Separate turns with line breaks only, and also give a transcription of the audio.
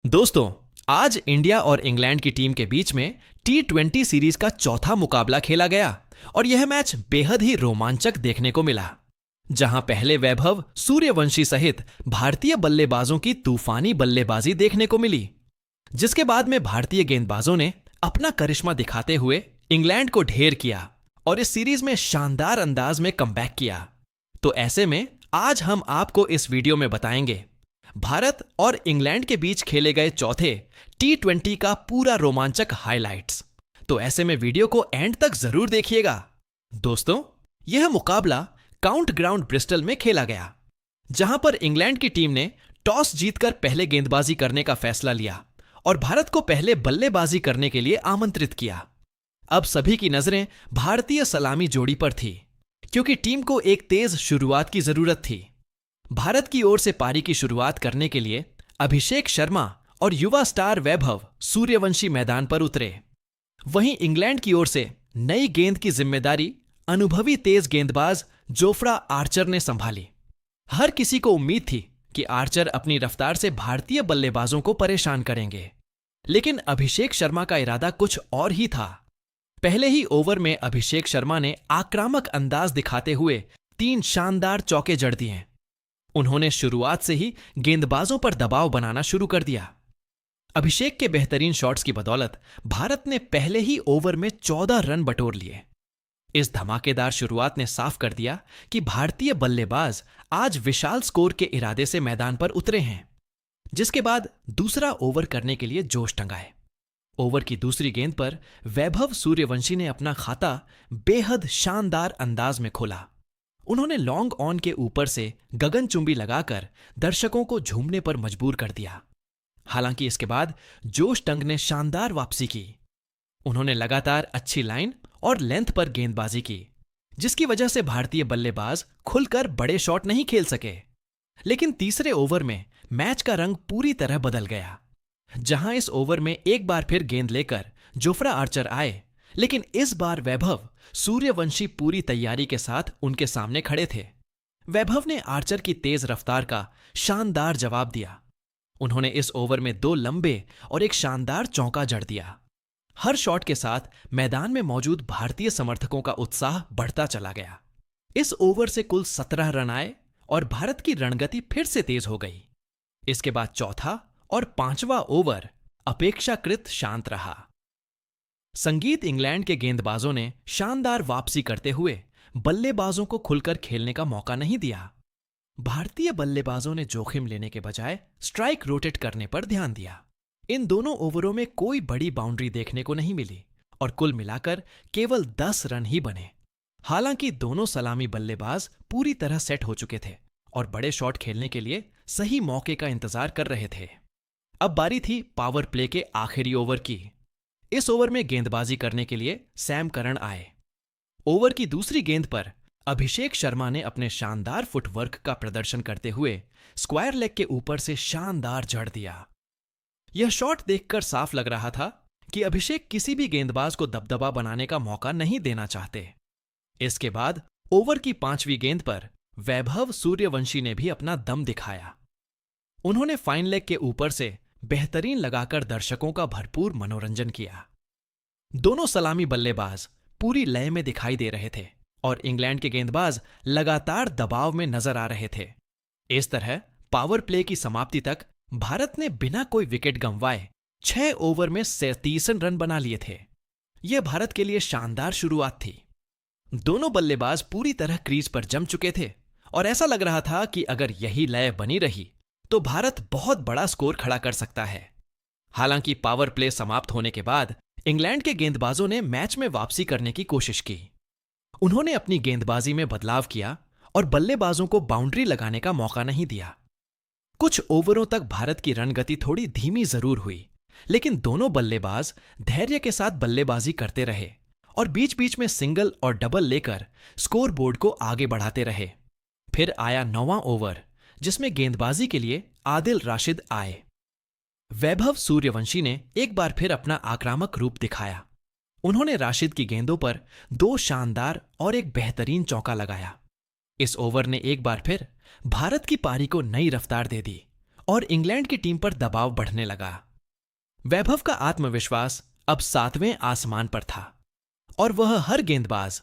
दोस्तों, आज इंडिया और इंग्लैंड की टीम के बीच में T20 सीरीज का चौथा मुकाबला खेला गया और यह मैच बेहद ही रोमांचक देखने को मिला, जहां पहले वैभव सूर्यवंशी सहित भारतीय बल्लेबाजों की तूफानी बल्लेबाजी देखने को मिली, जिसके बाद में भारतीय गेंदबाजों ने अपना करिश्मा दिखाते हुए इंग्लैंड को ढेर किया और इस सीरीज में शानदार अंदाज में कमबैक किया। तो ऐसे में आज हम आपको इस वीडियो में बताएंगे भारत और इंग्लैंड के बीच खेले गए चौथे T20 का पूरा रोमांचक हाइलाइट्स। तो ऐसे में वीडियो को एंड तक जरूर देखिएगा। दोस्तों, यह मुकाबला काउंट ग्राउंड ब्रिस्टल में खेला गया, जहां पर इंग्लैंड की टीम ने टॉस जीतकर पहले गेंदबाजी करने का फैसला लिया और भारत को पहले बल्लेबाजी करने के लिए आमंत्रित किया। अब सभी की नजरें भारतीय सलामी जोड़ी पर थी, क्योंकि टीम को एक तेज शुरुआत की जरूरत थी। भारत की ओर से पारी की शुरुआत करने के लिए अभिषेक शर्मा और युवा स्टार वैभव सूर्यवंशी मैदान पर उतरे। वहीं इंग्लैंड की ओर से नई गेंद की जिम्मेदारी अनुभवी तेज गेंदबाज जोफ्रा आर्चर ने संभाली। हर किसी को उम्मीद थी कि आर्चर अपनी रफ्तार से भारतीय बल्लेबाजों को परेशान करेंगे, लेकिन अभिषेक शर्मा का इरादा कुछ और ही था। पहले ही ओवर में अभिषेक शर्मा ने आक्रामक अंदाज दिखाते हुए 3 शानदार चौके जड़ दिए। उन्होंने शुरुआत से ही गेंदबाजों पर दबाव बनाना शुरू कर दिया। अभिषेक के बेहतरीन शॉट्स की बदौलत भारत ने पहले ही ओवर में 14 रन बटोर लिए। इस धमाकेदार शुरुआत ने साफ कर दिया कि भारतीय बल्लेबाज आज विशाल स्कोर के इरादे से मैदान पर उतरे हैं, जिसके बाद दूसरा ओवर करने के लिए जोश टंगाए। ओवर की दूसरी गेंद पर वैभव सूर्यवंशी ने अपना खाता बेहद शानदार अंदाज में खोला। उन्होंने लॉन्ग ऑन के ऊपर से गगनचुंबी लगाकर दर्शकों को झूमने पर मजबूर कर दिया। हालांकि इसके बाद जोश टंग ने शानदार वापसी की। उन्होंने लगातार अच्छी लाइन और लेंथ पर गेंदबाजी की, जिसकी वजह से भारतीय बल्लेबाज खुलकर बड़े शॉट नहीं खेल सके। लेकिन तीसरे ओवर में मैच का रंग पूरी तरह बदल गया, जहां इस ओवर में एक बार फिर गेंद लेकर जोफ्रा आर्चर आए, लेकिन इस बार वैभव सूर्यवंशी पूरी तैयारी के साथ उनके सामने खड़े थे। वैभव ने आर्चर की तेज रफ्तार का शानदार जवाब दिया। उन्होंने इस ओवर में 2 लंबे और एक शानदार चौका जड़ दिया। हर शॉट के साथ मैदान में मौजूद भारतीय समर्थकों का उत्साह बढ़ता चला गया। इस ओवर से कुल 17 रन आए और भारत की रणगति फिर से तेज हो गई। इसके बाद चौथा और 5वां ओवर अपेक्षाकृत शांत रहा। संगीत इंग्लैंड के गेंदबाजों ने शानदार वापसी करते हुए बल्लेबाजों को खुलकर खेलने का मौका नहीं दिया। भारतीय बल्लेबाजों ने जोखिम लेने के बजाय स्ट्राइक रोटेट करने पर ध्यान दिया। इन दोनों ओवरों में कोई बड़ी बाउंड्री देखने को नहीं मिली और कुल मिलाकर केवल 10 रन ही बने। हालांकि दोनों सलामी बल्लेबाज पूरी तरह सेट हो चुके थे और बड़े शॉट खेलने के लिए सही मौके का इंतजार कर रहे थे। अब बारी थी पावर प्ले के आखिरी ओवर की। इस ओवर में गेंदबाजी करने के लिए सैम करन आए। ओवर की दूसरी गेंद पर अभिषेक शर्मा ने अपने शानदार फुटवर्क का प्रदर्शन करते हुए स्क्वायर लेग के ऊपर से शानदार जड़ दिया। यह शॉट देखकर साफ लग रहा था कि अभिषेक किसी भी गेंदबाज को दबदबा बनाने का मौका नहीं देना चाहते। इसके बाद ओवर की 5वीं गेंद पर वैभव सूर्यवंशी ने भी अपना दम दिखाया। उन्होंने फाइन लेग के ऊपर से बेहतरीन लगाकर दर्शकों का भरपूर मनोरंजन किया। दोनों सलामी बल्लेबाज पूरी लय में दिखाई दे रहे थे और इंग्लैंड के गेंदबाज लगातार दबाव में नजर आ रहे थे। इस तरह पावर प्ले की समाप्ति तक भारत ने बिना कोई विकेट गंवाए 6 ओवर में 37 रन बना लिए थे। यह भारत के लिए शानदार शुरुआत थी। दोनों बल्लेबाज पूरी तरह क्रीज पर जम चुके थे और ऐसा लग रहा था कि अगर यही लय बनी रही तो भारत बहुत बड़ा स्कोर खड़ा कर सकता है। हालांकि पावर प्ले समाप्त होने के बाद इंग्लैंड के गेंदबाजों ने मैच में वापसी करने की कोशिश की। उन्होंने अपनी गेंदबाजी में बदलाव किया और बल्लेबाजों को बाउंड्री लगाने का मौका नहीं दिया। कुछ ओवरों तक भारत की रणगति थोड़ी धीमी जरूर हुई, लेकिन दोनों बल्लेबाज धैर्य के साथ बल्लेबाजी करते रहे और बीच बीच में सिंगल और डबल लेकर स्कोर बोर्ड को आगे बढ़ाते रहे। फिर आया 9वां ओवर, जिसमें गेंदबाजी के लिए आदिल राशिद आए। वैभव सूर्यवंशी ने एक बार फिर अपना आक्रामक रूप दिखाया। उन्होंने राशिद की गेंदों पर 2 शानदार और एक बेहतरीन चौका लगाया। इस ओवर ने एक बार फिर भारत की पारी को नई रफ्तार दे दी और इंग्लैंड की टीम पर दबाव बढ़ने लगा। वैभव का आत्मविश्वास अब 7वें आसमान पर था और वह हर गेंदबाज